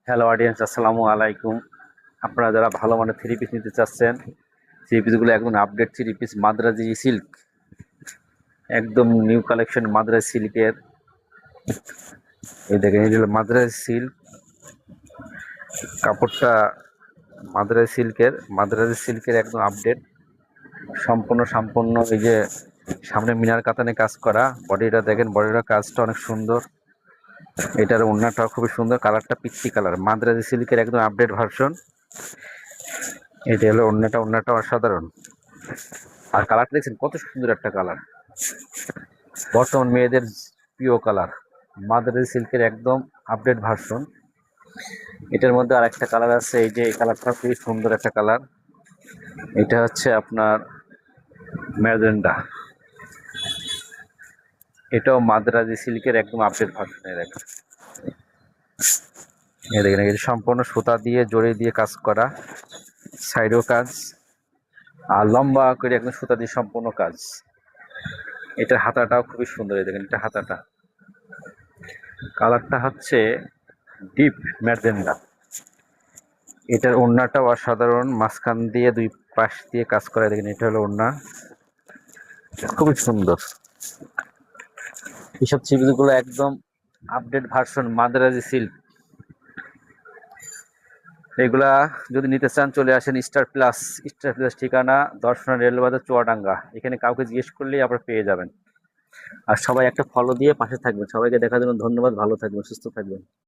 Hello audience, আসসালামু আলাইকুম। আপনারা যারা ভালো মানের থ্রি পিস নিতে চাচ্ছেন, থ্রি পিসগুলো একদম আপডেট থ্রি পিস মাদ্রাজি সিল্ক, একদম নিউ কালেকশন মাদ্রাজ সিল্কের। এই দেখেন, এই হলো মাদ্রাজ সিল্ক কাপড়টা। মাদ্রাজি সিল্কের একদম আপডেট, সম্পূর্ণ এই যে সামনে মিনার কাতানে কাজ করা। বডিটা দেখেন, বডিটা কাজটা অনেক সুন্দর। এটার ওড়নাটাও খুবই সুন্দর, কালারটা পিচ্চি কালার, মাদ্রাজি সিল্কের একদম আপডেট ভার্সন। এটা হলো ওড়নাটা অসাধারণ। আর কালারটা দেখছেন কত সুন্দর একটা কালার, বর্তমান মেয়েদের প্রিয় কালার, মাদ্রাজি সিল্কের একদম আপডেট ভার্সন। এটার মধ্যে আর একটা কালার আছে, এই যে এই কালারটা খুবই সুন্দর একটা কালার। এটা হচ্ছে আপনার ম্যাজেন্ডা। এটাও মাদ্রাজি সিল্কের একদম আপডেট ভার্সনের একটা। এই দেখেন, এটা সম্পূর্ণ সুতা দিয়ে জড়ি দিয়ে কাজ করা, সাইডেও কাজ, আর লম্বা করে একদম সুতা দিয়ে সম্পূর্ণ কাজ। এটার হাতাটাও খুবই সুন্দর, এই দেখেন এটা হাতাটা, কালারটা হচ্ছে ডিপ ম্যাজেন্ডা। এটার ওড়নাটাও অসাধারণ, মাঝখান দিয়ে দুই পাশ দিয়ে কাজ করা, দেখেন এটা হলো ওড়না, খুবই সুন্দর। এইসব চিপিসগুলো একদম আপডেট ভার্সন মাদ্রাজি সিল্ক। এগুলা যদি নিতে চান চলে আসেন স্টার প্লাস ঠিকানা দর্শনা রেলবাজার চুয়াডাঙ্গা। এখানে কাউকে জিজ্ঞেস করলেই আপনারা পেয়ে যাবেন। আর সবাই একটা ফলো দিয়ে পাশে থাকবেন। সবাইকে দেখার জন্য ধন্যবাদ। ভালো থাকবেন, সুস্থ থাকবেন।